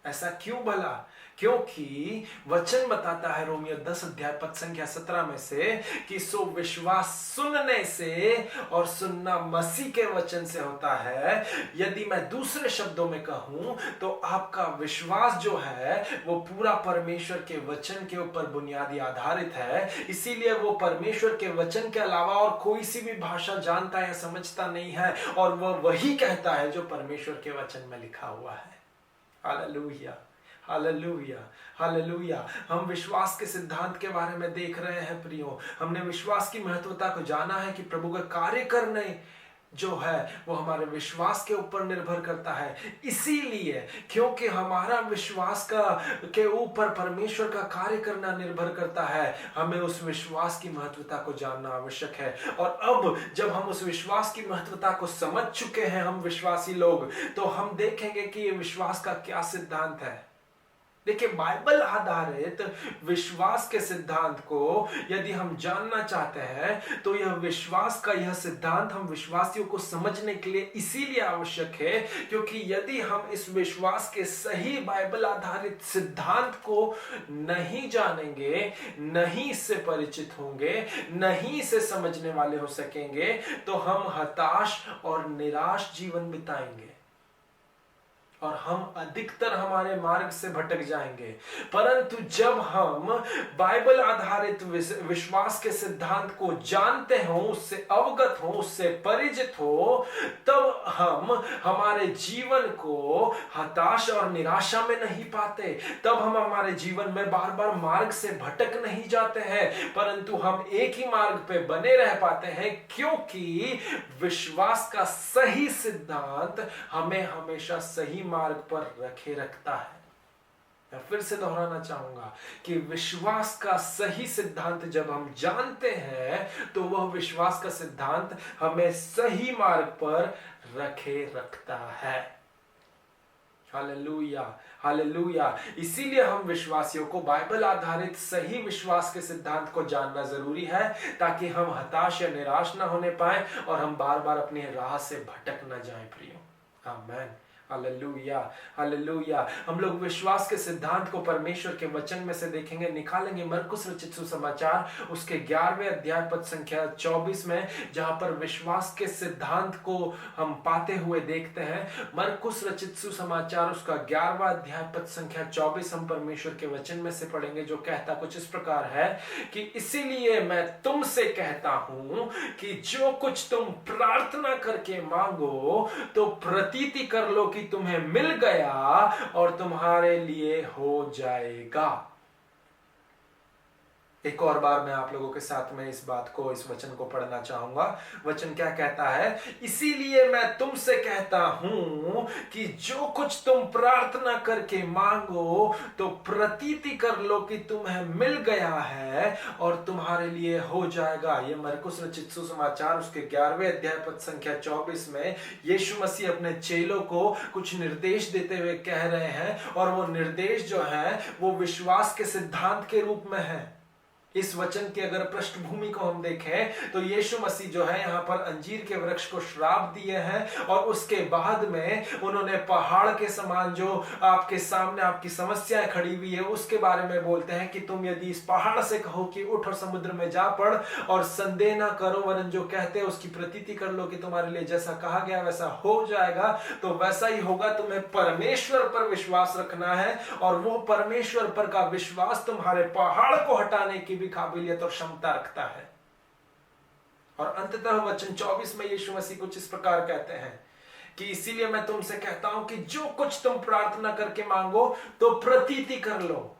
ऐसा क्यों भला? क्योंकि वचन बताता है रोमियो 10 अध्याय पद संख्या 17 में से कि सो विश्वास सुनने से और सुनना मसीह के वचन से होता है। यदि मैं दूसरे शब्दों में कहूं तो आपका विश्वास जो है वो पूरा परमेश्वर के वचन के ऊपर बुनियादी आधारित है। इसीलिए वो परमेश्वर के वचन के अलावा और कोई सी भी भाषा जानता या समझता नहीं है, और वह वही कहता है जो परमेश्वर के वचन में लिखा हुआ है। Hallelujah, hallelujah, hallelujah. हम विश्वास के सिद्धांत के बारे में देख रहे हैं प्रियो। हमने विश्वास की महत्वता को जाना है कि प्रभु का कार्य करने जो है वो हमारे विश्वास के ऊपर निर्भर करता है। इसीलिए क्योंकि हमारा विश्वास के ऊपर परमेश्वर का कार्य करना निर्भर करता है, हमें उस विश्वास की महत्वता को जानना आवश्यक है। और अब जब हम उस विश्वास की महत्वता को समझ चुके हैं, हम विश्वासी लोग, तो हम देखेंगे कि ये विश्वास का क्या सिद्धांत है। देखिए, बाइबल आधारित विश्वास के सिद्धांत को यदि हम जानना चाहते हैं तो यह विश्वास का यह सिद्धांत हम विश्वासियों को समझने के लिए इसीलिए आवश्यक है क्योंकि यदि हम इस विश्वास के सही बाइबल आधारित सिद्धांत को नहीं जानेंगे, नहीं इससे परिचित होंगे, नहीं इसे समझने वाले हो सकेंगे, तो हम हताश और निराश जीवन बिताएंगे और हम अधिकतर हमारे मार्ग से भटक जाएंगे। परंतु जब हम बाइबल आधारित विश्वास के सिद्धांत को जानते हो, उससे अवगत हो, उससे परिचित हो, तब हम हमारे जीवन को हताश और निराशा में नहीं पाते। तब हम हमारे जीवन में बार बार मार्ग से भटक नहीं जाते हैं, परंतु हम एक ही मार्ग पे बने रह पाते हैं क्योंकि विश्वास का सही सिद्धांत हमें हमेशा सही मार्ग पर रखे रखता है। मैं फिर से दोहराना चाहूंगा कि विश्वास का सही सिद्धांत जब हम जानते हैं तो वह विश्वास का सिद्धांत हमें सही मार्ग पर रखे रखता है। Hallelujah, hallelujah. इसीलिए हम विश्वासियों को बाइबल आधारित सही विश्वास के सिद्धांत को जानना जरूरी है ताकि हम हताश या निराश ना होने पाए और हम बार बार अपनी राह से भटक ना जाएं प्रियो। आमीन, हालेलुया, हालेलुया। हम लोग विश्वास के सिद्धांत को परमेश्वर के वचन में से देखेंगे, निकालेंगे मरकुस रचित सुसमाचार उसके 11वें अध्याय पद संख्या 24 में, जहां पर विश्वास के सिद्धांत को हम पाते हुए देखते हैं। मरकुस रचित सुसमाचार उसका 11वां अध्याय पद संख्या 24 हम परमेश्वर के वचन में से पढ़ेंगे, जो कहता कुछ इस प्रकार है कि इसीलिए मैं तुमसे कहता हूं कि जो कुछ तुम प्रार्थना करके मांगो तो प्रतीति कर लो कि तुम्हें मिल गया और तुम्हारे लिए हो जाएगा। एक और बार मैं आप लोगों के साथ में इस बात को, इस वचन को पढ़ना चाहूंगा। वचन क्या कहता है? इसीलिए मैं तुमसे कहता हूं कि जो कुछ तुम प्रार्थना करके मांगो तो प्रतीति कर लो कि तुम्हें मिल गया है और तुम्हारे लिए हो जाएगा। ये मरकुस रचित सुसमाचार उसके 11वें अध्याय पद संख्या 24 में यीशु मसीह अपने चेलों को कुछ निर्देश देते हुए कह रहे हैं, और वो निर्देश जो है वो विश्वास के सिद्धांत के रूप में है। इस वचन की अगर पृष्ठभूमि को हम देखें तो यीशु मसीह जो है यहाँ पर अंजीर के वृक्ष को श्राप दिए हैं और उसके बाद में उन्होंने पहाड़ के समान जो आपके सामने आपकी समस्याएं खड़ी हुई है उसके बारे में बोलते हैं कि तुम यदि इस पहाड़ से कहो कि उठ और समुद्र में जा पड़ और संदेह ना करो, वरन जो कहते हैं उसकी प्रतीति कर लो कि तुम्हारे लिए जैसा कहा गया वैसा हो जाएगा, तो वैसा ही होगा। तुम्हें परमेश्वर पर विश्वास रखना है और वो परमेश्वर पर का विश्वास तुम्हारे पहाड़ को हटाने की भी काबिलियत और क्षमता रखता है। और अंततः वचन 24 में यीशु मसीह कुछ इस प्रकार कहते हैं कि इसीलिए मैं तुमसे कहता हूं कि जो कुछ तुम प्रार्थना करके मांगो तो प्रतीति कर लो।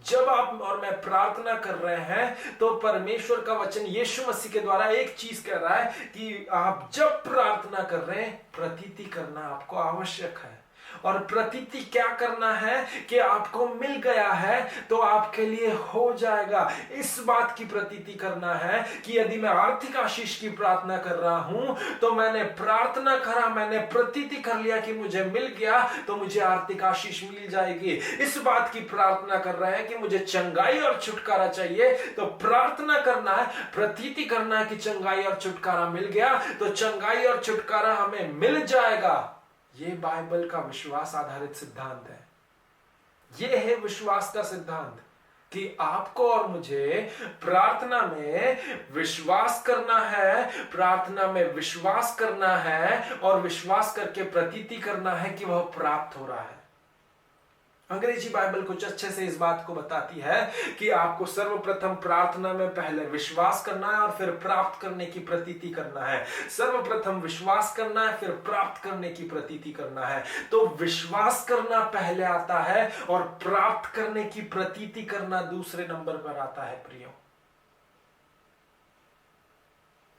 जब आप और मैं प्रार्थना कर रहे हैं तो परमेश्वर का वचन यीशु मसीह के द्वारा एक चीज कह रहा है कि आप जब प्रार्थना कर रहे हैं प्रतीति करना आपको आवश्यक है। और प्रतीति क्या करना है कि आपको मिल गया है तो आपके लिए हो जाएगा। इस बात की प्रतीति करना है कि यदि मैं आर्थिक आशीष की प्रार्थना कर रहा हूं तो मैंने प्रार्थना करा, मैंने प्रतीति कर लिया कि मुझे मिल गया तो मुझे आर्थिक आशीष मिल जाएगी। इस बात की प्रार्थना कर रहे हैं कि मुझे चंगाई और छुटकारा चाहिए तो प्रार्थना करना है, प्रतीति करना है कि चंगाई और छुटकारा मिल गया तो चंगाई और छुटकारा हमें मिल जाएगा। ये बाइबल का विश्वास आधारित सिद्धांत है। ये है विश्वास का सिद्धांत कि आपको और मुझे प्रार्थना में विश्वास करना है, प्रार्थना में विश्वास करना है और विश्वास करके प्रतीति करना है कि वह प्राप्त हो रहा है। अंग्रेजी बाइबल कुछ अच्छे से इस बात को बताती है कि आपको सर्वप्रथम प्रार्थना में पहले विश्वास करना है और फिर प्राप्त करने की प्रतीति करना है। सर्वप्रथम विश्वास करना है, फिर प्राप्त करने की प्रतीति करना है। तो विश्वास करना पहले आता है और प्राप्त करने की प्रतीति करना दूसरे नंबर पर आता है प्रियो।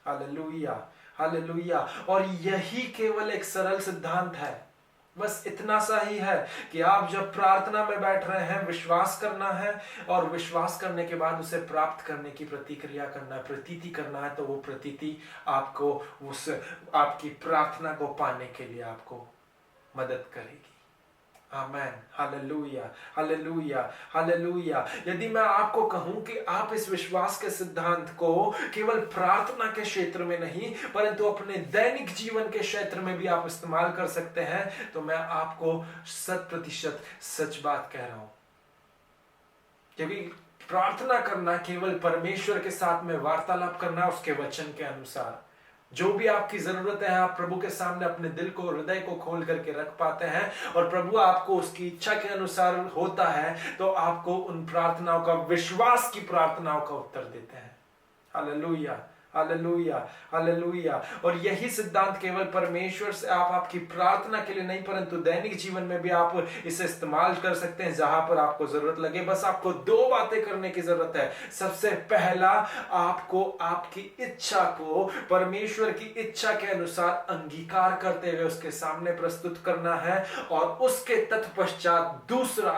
Hallelujah, hallelujah. और यही केवल एक सरल सिद्धांत है, बस इतना सा ही है कि आप जब प्रार्थना में बैठ रहे हैं विश्वास करना है और विश्वास करने के बाद उसे प्राप्त करने की प्रतिक्रिया करना है, प्रतीति करना है। तो वो प्रतीति आपको उस आपकी प्रार्थना को पाने के लिए आपको मदद करेगी। आमेन, हालेलुया, हालेलुया, हालेलुया। यदि मैं आपको कहूं कि आप इस विश्वास के सिद्धांत को केवल प्रार्थना के क्षेत्र में नहीं परंतु अपने दैनिक जीवन के क्षेत्र में भी आप इस्तेमाल कर सकते हैं तो मैं आपको 100% सच बात कह रहा हूं। क्योंकि प्रार्थना करना केवल परमेश्वर के साथ में वार्तालाप करना उसके वचन के अनुसार। जो भी आपकी जरूरत है आप प्रभु के सामने अपने दिल को, हृदय को खोल करके रख पाते हैं और प्रभु आपको उसकी इच्छा के अनुसार होता है तो आपको उन प्रार्थनाओं का, विश्वास की प्रार्थनाओं का उत्तर देते हैं। Hallelujah, hallelujah, hallelujah. और यही सिद्धांत केवल परमेश्वर से आप आपकी प्रार्थना के लिए नहीं परंतु दैनिक जीवन में भी आप इसे इस्तेमाल कर सकते हैं जहां पर आपको जरूरत लगे। बस आपको 2 बातें करने की जरूरत है। सबसे पहला, आपको आपकी इच्छा को परमेश्वर की इच्छा के अनुसार अंगीकार करते हुए उसके सामने प्रस्तुत करना है और उसके तत्पश्चात दूसरा,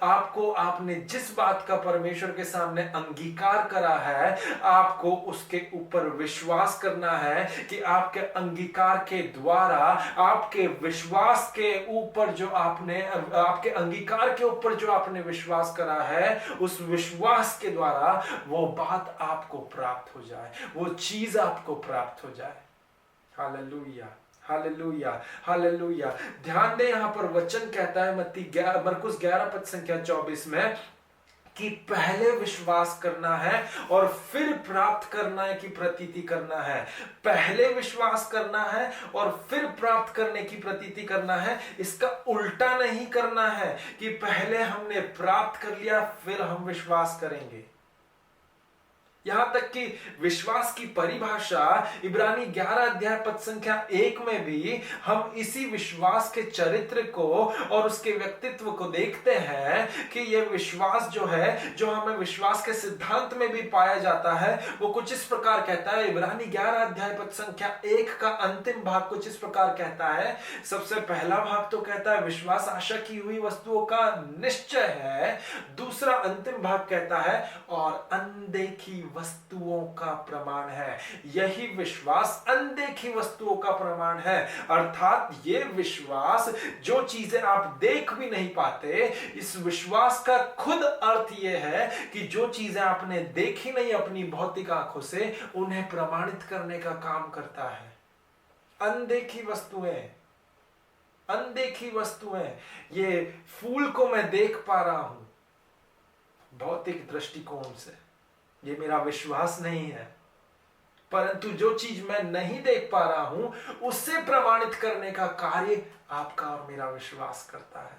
आपको आपने जिस बात का परमेश्वर के सामने अंगीकार करा है आपको उसके ऊपर विश्वास करना है कि आपके अंगीकार के द्वारा, आपके विश्वास के ऊपर जो आपने, आपके अंगीकार के ऊपर जो आपने विश्वास करा है उस विश्वास के द्वारा वो बात आपको प्राप्त हो जाए, वो चीज आपको प्राप्त हो जाए। Hallelujah, hallelujah, hallelujah. ध्यान दें यहां पर वचन कहता है मरकुस 11 पद संख्या 24 में कि पहले विश्वास करना है और फिर प्राप्त करना है कि प्रतीति करना है। पहले विश्वास करना है और फिर प्राप्त करने की प्रतीति करना है। इसका उल्टा नहीं करना है कि पहले हमने प्राप्त कर लिया फिर हम विश्वास करेंगे। यहां तक कि विश्वास की परिभाषा इब्रानी 11 अध्याय पद संख्या 1 में भी हम इसी विश्वास के चरित्र को और उसके व्यक्तित्व को देखते हैं कि यह विश्वास जो है, जो हमें विश्वास के सिद्धांत में भी पाया जाता है, वो कुछ इस प्रकार कहता है। इब्रानी 11 अध्याय पद संख्या 1 का अंतिम भाग कुछ इस प्रकार कहता है। सबसे पहला भाग तो कहता है विश्वास आशा की हुई वस्तुओं का निश्चय है। दूसरा अंतिम भाग कहता है और अनदेखी वस्तुओं का प्रमाण है। यही विश्वास अनदेखी वस्तुओं का प्रमाण है। अर्थात ये विश्वास, जो चीजें आप देख भी नहीं पाते, इस विश्वास का खुद अर्थ यह है कि जो चीजें आपने देखी नहीं अपनी भौतिक आंखों से, उन्हें प्रमाणित करने का काम करता है। अनदेखी वस्तुएं, अनदेखी वस्तुएं। ये फूल को मैं देख पा रहा हूं भौतिक दृष्टिकोण से, ये मेरा विश्वास नहीं है, परंतु जो चीज मैं नहीं देख पा रहा हूं उससे प्रमाणित करने का कार्य आपका और मेरा विश्वास करता है।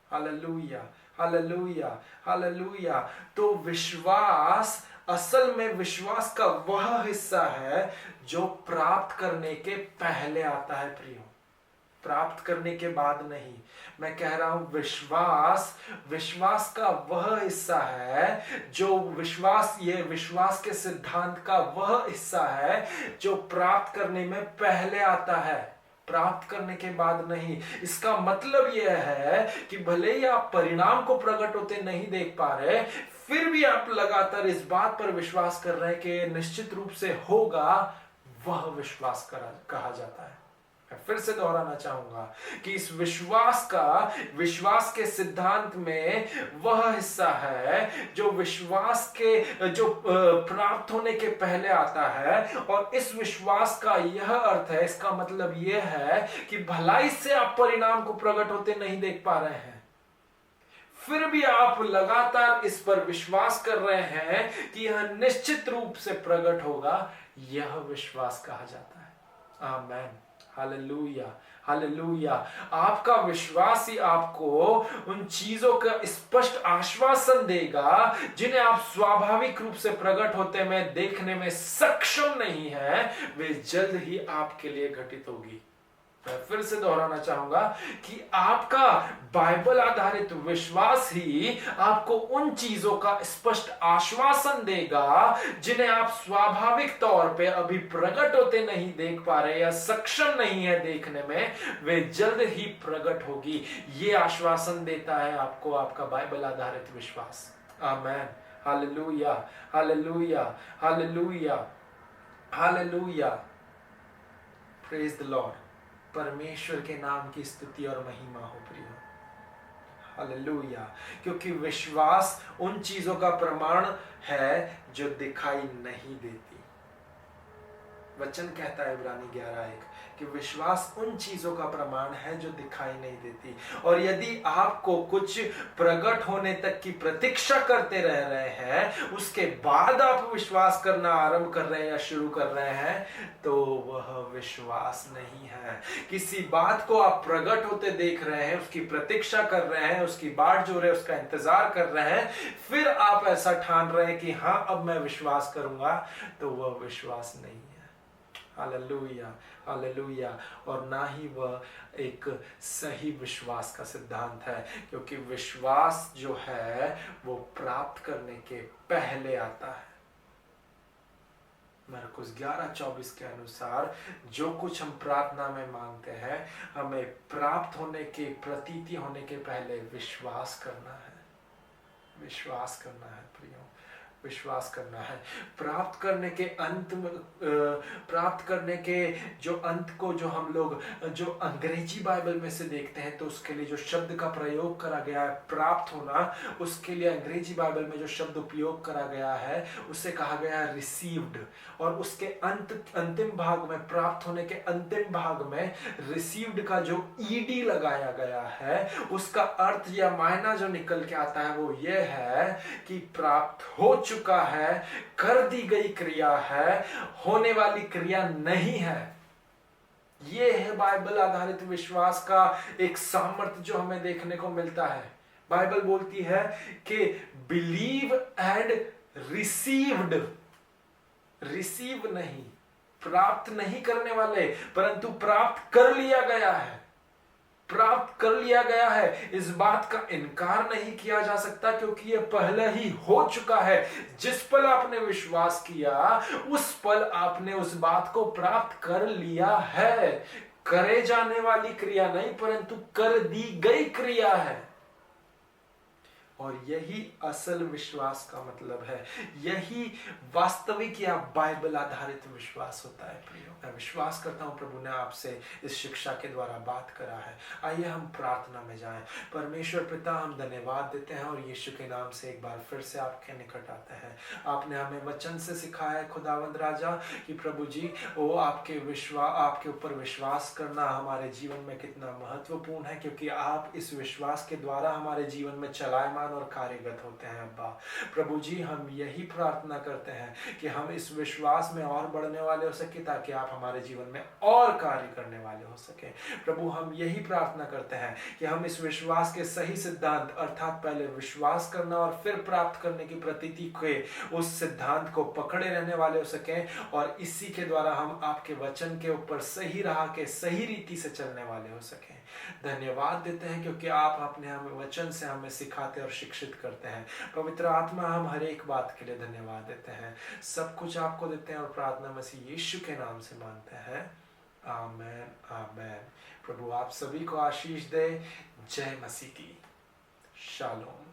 Hallelujah, hallelujah, hallelujah. तो विश्वास असल में विश्वास का वह हिस्सा है जो प्राप्त करने के पहले आता है प्रियो। प्राप्त करने के बाद नहीं। मैं कह रहा हूं विश्वास का वह हिस्सा है जो ये विश्वास के सिद्धांत का वह हिस्सा है जो प्राप्त करने में पहले आता है, प्राप्त करने के बाद नहीं। इसका मतलब यह है कि भले ही आप परिणाम को प्रकट होते नहीं देख पा रहे, फिर भी आप लगातार इस बात पर विश्वास कर रहे हैं कि निश्चित रूप से होगा, वह विश्वास कहा जाता है। मैं फिर से दोहराना चाहूंगा कि इस विश्वास के सिद्धांत में वह हिस्सा है जो जो प्राप्त होने के पहले आता है। और इस विश्वास का यह अर्थ है, इसका मतलब यह है कि भलाई से आप परिणाम को प्रकट होते नहीं देख पा रहे हैं, फिर भी आप लगातार इस पर विश्वास कर रहे हैं कि यह निश्चित रूप से प्रकट होगा, यह विश्वास कहा जाता है। आमेन, हालेलुया, हालेलुया। आपका विश्वास ही आपको उन चीजों का स्पष्ट आश्वासन देगा जिन्हें आप स्वाभाविक रूप से प्रकट होते में देखने में सक्षम नहीं है, वे जल्द ही आपके लिए घटित होगी। मैं फिर से दोहराना चाहूंगा कि आपका बाइबल आधारित विश्वास ही आपको उन चीजों का स्पष्ट आश्वासन देगा जिन्हें आप स्वाभाविक तौर पे अभी प्रकट होते नहीं देख पा रहे या सक्षम नहीं है देखने में, वे जल्द ही प्रकट होगी। ये आश्वासन देता है आपको आपका बाइबल आधारित विश्वास। Amen, hallelujah, hallelujah, hallelujah, hallelujah. Praise the Lord. परमेश्वर के नाम की स्तुति और महिमा हो प्रियो, हालेलुया। क्योंकि विश्वास उन चीजों का प्रमाण है जो दिखाई नहीं देती। वचन कहता है इब्रानी 11:1 कि विश्वास उन चीजों का प्रमाण है जो दिखाई नहीं देती। और यदि आपको कुछ प्रकट होने तक की प्रतीक्षा करते रह रहे हैं, उसके बाद आप विश्वास करना आरंभ कर रहे हैं या शुरू कर रहे हैं, तो वह विश्वास नहीं है। किसी बात को आप प्रकट होते देख रहे हैं, उसकी प्रतीक्षा कर रहे हैं, उसकी बाट जो रहे, उसका इंतजार कर रहे हैं, फिर आप ऐसा ठान रहे हैं कि हाँ अब मैं विश्वास करूंगा, तो वह विश्वास नहीं है। Hallelujah, hallelujah. और ना ही वह एक सही विश्वास का सिद्धांत है, क्योंकि विश्वास जो है वो प्राप्त करने के पहले आता है। मरकुस 11:24 के अनुसार जो कुछ हम प्रार्थना में मांगते हैं, हमें प्राप्त होने के प्रतीति होने के पहले विश्वास करना है। विश्वास करना है प्रियो, विश्वास करना है। प्राप्त करने के जो अंत को जो हम लोग जो अंग्रेजी बाइबल में से देखते हैं, तो उसके लिए जो शब्द का प्रयोग करा गया है प्राप्त होना, उसके लिए अंग्रेजी बाइबल में जो शब्द उपयोग करा गया है उसे कहा गया है रिसीव्ड। और उसके अंतिम भाग में, प्राप्त होने के अंतिम भाग में रिसीव्ड का जो ईडी लगाया गया है, उसका अर्थ या मायना जो निकल के आता है वो ये है कि प्राप्त हो चुका है, कर दी गई क्रिया है, होने वाली क्रिया नहीं है। ये है बाइबल आधारित विश्वास का एक सामर्थ्य जो हमें देखने को मिलता है। बाइबल बोलती है कि बिलीव एंड रिसीव्ड, रिसीव नहीं, प्राप्त नहीं करने वाले, परंतु प्राप्त कर लिया गया है। प्राप्त कर लिया गया है, इस बात का इनकार नहीं किया जा सकता, क्योंकि यह पहले ही हो चुका है। जिस पल आपने विश्वास किया, उस पल आपने उस बात को प्राप्त कर लिया है। करे जाने वाली क्रिया नहीं, परंतु कर दी गई क्रिया है। और यही असल विश्वास का मतलब है, यही वास्तविक या बाइबल आधारित विश्वास होता है प्रियो। मैं विश्वास करता हूं प्रभु ने आपसे इस शिक्षा के द्वारा बात करा है। आइए हम प्रार्थना में जाएं। परमेश्वर पिता, हम धन्यवाद देते हैं और यीशु के नाम से एक बार फिर से आपके निकट आते हैं। आपने हमें वचन से सिखाया है खुदावंद राजा कि प्रभु जी वो आपके ऊपर विश्वास करना हमारे जीवन में कितना महत्वपूर्ण है, क्योंकि आप इस विश्वास के द्वारा हमारे जीवन में चलायमान जीवन और कार्यगत होते हैं। अब्बा प्रभु जी, हम यही प्रार्थना करते हैं कि हम इस विश्वास में और बढ़ने वाले हो सके, ताकि आप हमारे जीवन में और कार्य करने वाले हो सके। प्रभु हम यही प्रार्थना करते हैं कि हम इस विश्वास के सही सिद्धांत, अर्थात पहले विश्वास करना और फिर प्राप्त करने की प्रतीति के उस सिद्धांत को पकड़े रहने वाले हो सके, और इसी के द्वारा हम आपके वचन के ऊपर सही राह के सही रीति से चलने वाले हो सके। धन्यवाद देते हैं क्योंकि आप अपने हमें वचन से हमें सिखाते और शिक्षित करते हैं। पवित्र आत्मा, हम हर एक बात के लिए धन्यवाद देते हैं। सब कुछ आपको देते हैं और प्रार्थना मसीह यीशु के नाम से मांगते हैं। आमेन आमेन। प्रभु आप सभी को आशीष दे। जय मसीह की। शालोम।